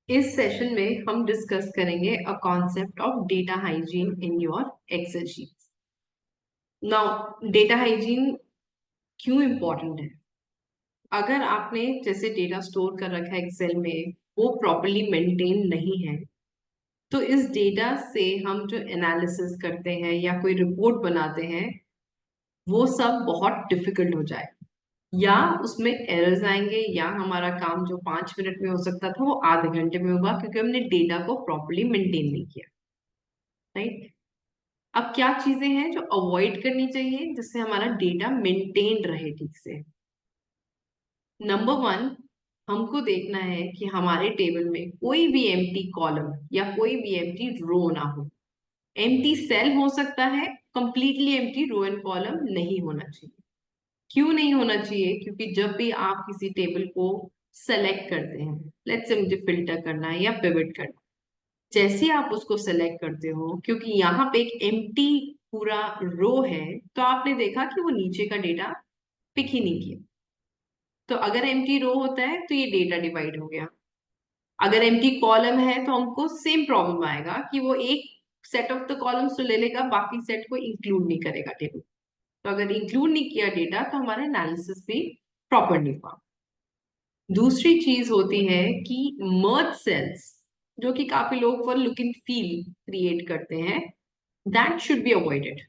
इस सेशन में हम डिस्कस करेंगे a concept of data hygiene in your Excel sheets. Now data hygiene क्यों इम्पोर्टेंट है? अगर आपने जैसे डेटा स्टोर कर रखा है एक्सेल में, वो प्रॉपरली मेंटेन नहीं है, तो इस डेटा से हम जो एनालिसिस करते हैं या कोई रिपोर्ट बनाते हैं, वो सब बहुत डिफिकल्ट हो जाए, या उसमें एरर्स आएंगे, या हमारा काम जो 5 मिनट में हो सकता था वो आधे घंटे में होगा, क्योंकि हमने डेटा को प्रॉपरली मेंटेन नहीं किया। राइट। अब क्या चीजें हैं जो अवॉइड करनी चाहिए जिससे हमारा डेटा मेंटेन रहे ठीक से? नंबर वन, हमको देखना है कि हमारे टेबल में कोई भी एम्प्टी कॉलम या कोई भी एम्प्टी रो ना हो। एम्प्टी सेल हो सकता है, completely empty row and column नहीं होना चाहिए। क्यों नहीं होना चाहिए? क्योंकि जब भी आप किसी टेबल को सेलेक्ट करते हैं, लेट्स से मुझे फिल्टर करना है या पिवट करना है, जैसे आप उसको सेलेक्ट करते हो, क्योंकि यहाँ पे एक एम्प्टी पूरा रो है, तो आपने देखा कि वो नीचे का डेटा पिक ही नहीं किया। तो अगर एम्प्टी रो होता है तो ये डेटा डिवाइड हो गया। अगर एम्प्टी कॉलम है तो हमको सेम प्रॉब्लम आएगा कि वो एक सेट ऑफ द कॉलम्स तो ले लेगा, बाकी सेट को इंक्लूड नहीं करेगा टेबल। तो अगर इंक्लूड नहीं किया डेटा तो हमारा एनालिसिस भी प्रॉपर नहीं हुआ। दूसरी चीज होती है कि मर्ज सेल्स, जो कि काफी लोग for look and feel create करते हैं, दैट शुड बी अवॉइडेड।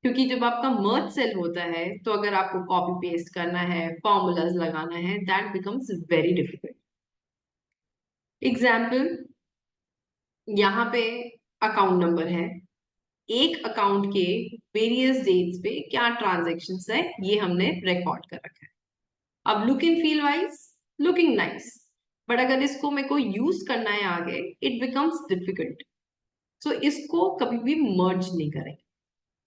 क्योंकि जब आपका मर्ज सेल होता है तो अगर आपको कॉपी पेस्ट करना है, फॉर्मूलाज लगाना है, that becomes very difficult. Example, यहाँ पे अकाउंट नंबर है, एक अकाउंट के वेरियस डेट्स पे क्या ट्रांजेक्शन्स है ये हमने रिकॉर्ड कर रखा है। अब look and feel wise looking nice, but अगर इसको मेरे को यूज करना है आगे, इट बिकम्स डिफिकल्ट। सो इसको कभी भी मर्ज नहीं करें।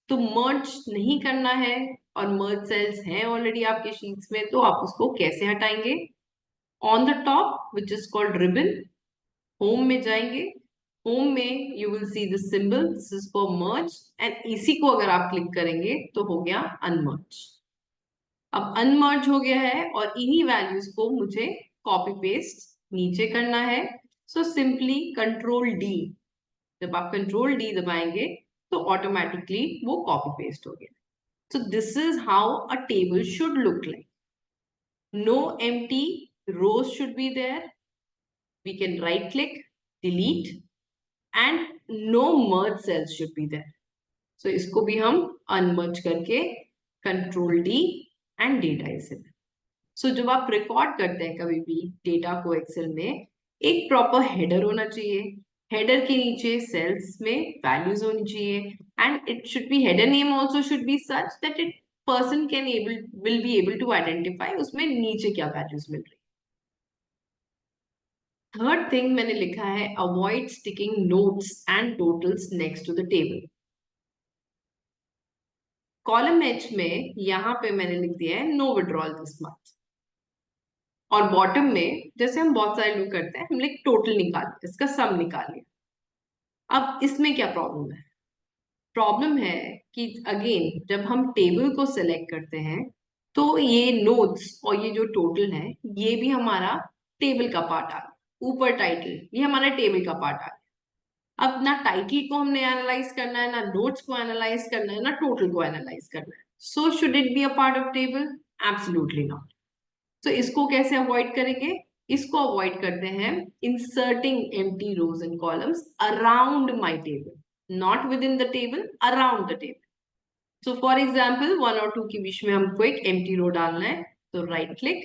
तो मर्ज नहीं करना है, और मर्ज सेल्स हैं ऑलरेडी आपके शीट्स में, तो आप उसको कैसे हटाएंगे? On the top which is called ribbon, home में जाएंगे। होम में you will see the symbol, this is for merge, and इसी को अगर आप क्लिक करेंगे तो हो गया अनमर्ज। अब अनमर्ज हो गया है और इन्हीं वैल्यूज को मुझे कॉपी पेस्ट नीचे करना है। सो सिंपली कंट्रोल डी, जब आप कंट्रोल डी दबाएंगे तो ऑटोमेटिकली वो कॉपी पेस्ट हो गया। So this is how a table should look like. No empty rows should be there. We can right click, delete, and no merge cells should be there. So इसको भी हम unmerge करके control D and data is in. So जब आप record करते हैं कभी भी डेटा को एक्सेल में, एक प्रॉपर हेडर होना चाहिए। हेडर के नीचे सेल्स में वैल्यूज होनी चाहिए, and it should be, header name also should be such that it person can able will be able to identify उसमें नीचे क्या वैल्यूज मिल रही। थर्ड थिंग मैंने लिखा है, avoid sticking notes and totals next to the table. Column H में यहाँ पे मैंने लिख दिया है नो विड्रॉल दिस मंथ, और बॉटम में जैसे हम बहुत सारे लोग करते हैं, हमने एक टोटल निकाल लिया, इसका सम निकाल लिया। अब इसमें क्या प्रॉब्लम है? प्रॉब्लम है कि अगेन जब हम टेबल को सेलेक्ट करते हैं, तो ये नोट्स और ये जो टोटल है, ये भी हमारा टेबल का पार्ट आ गया। ऊपर टाइटल, ये हमारा टेबल का पार्ट आ गया। अब ना टाइटल को हमने एनालाइज करना है, ना नोट्स को एनालाइज करना है, ना टोटल को एनालाइज करना है। So should it be a part of table? Absolutely not. तो इसको कैसे अवॉइड करेंगे? इसको अवॉइड करते हैं inserting empty rose and columns around my table, not with in the table, around the table. So for example 1 और 2 के बीच में हमको एक एम्प्टी रो डालना है, तो right click,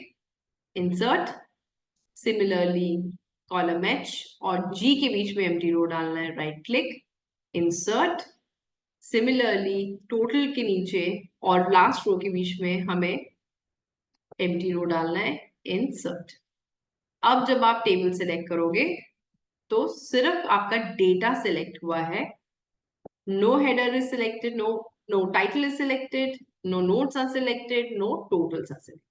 insert. Similarly column H और जी के बीच में एम्प्टी रो डालना है, right click, insert. Similarly total के नीचे और लास्ट रो के बीच में हमें एम्प्टी रो डालना है, इंसर्ट। अब जब आप टेबल सेलेक्ट करोगे तो सिर्फ आपका डेटा सेलेक्ट हुआ है, no header is selected, no title is selected, know notes are selected, no totals are selected.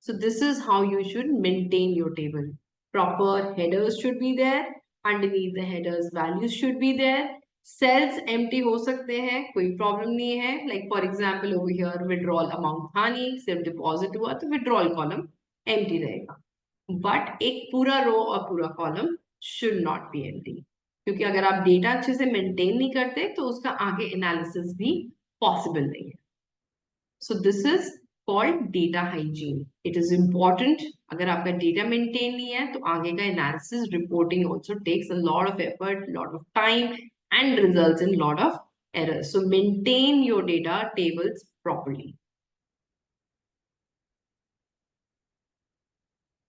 So this is how you should maintain your table. Proper headers should be there. Underneath the headers, values should be there. Cells empty हो सकते हैं, कोई problem नहीं है। Like for example over here withdrawal amount था नहीं, सिर्फ deposit हुआ, तो withdrawal column empty रहेगा। बट एक पूरा रो और पूरा column should not be empty, क्योंकि अगर आप डेटा अच्छे से मेंटेन नहीं करते तो उसका आगे एनालिसिस भी पॉसिबल नहीं है. So this is called data hygiene. It is important. अगर आपका डेटा मेंटेन नहीं है तो आगे का analysis reporting also takes a lot of effort, lot of time and results in lot of errors. So maintain your data tables properly.